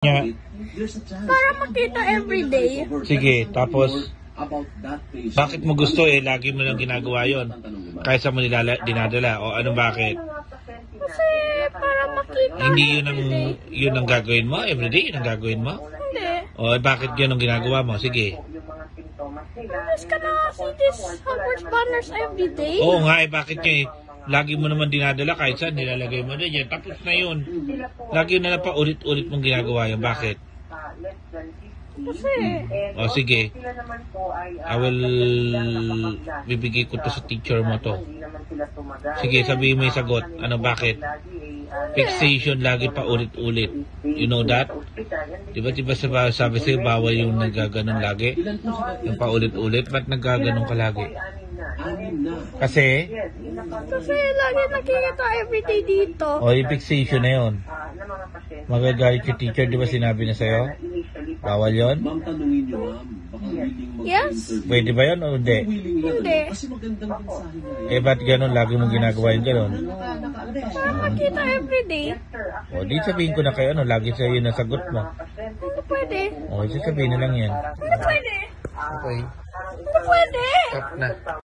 Nya. Para makita everyday. Sige, tapos bakit mo gusto lagi mo lang ginagawa yon kaysa mo dinadala o ano bakit? Kasi para makita. Hindi yun ang gagawin mo everyday, yun ang gagawin mo? Hindi. O bakit yun ang ginagawa mo? Sige. Mas ka na see this Hogwarts banners everyday. Oo nga bakit yun lagi mo naman dinadala kahit saan nilalagay mo din yan. Tapos na yun. Lagi na lang pa ulit-ulit mong ginagawa yun. Bakit? Kasi. O sige. I will bibigay ko to sa teacher mo to. Sige, sabihin mo yung sagot. Ano, bakit? Fixation lagi pa ulit-ulit. You know that? Diba sabi sa'yo, bawal yung nagaganon lagi? Yung pa ulit-ulit? Ba't nagaganon ka lagi? Kasi lagi nakikita everyday dito. o yung fixation na yun. Magagalit yung teacher, di ba sinabi na sa'yo? Bawal yun? Yes. Pwede ba yun o hindi? Hindi. Ba't ganun? Lagi mong ginagawa yung ganun? Para makita everyday. O, di sabihin ko na kayo, lagi sa'yo yung nasagot mo. Hindi pwede. O, sabihin na lang yan. Hindi pwede. Okay. Hindi pwede. Stop na.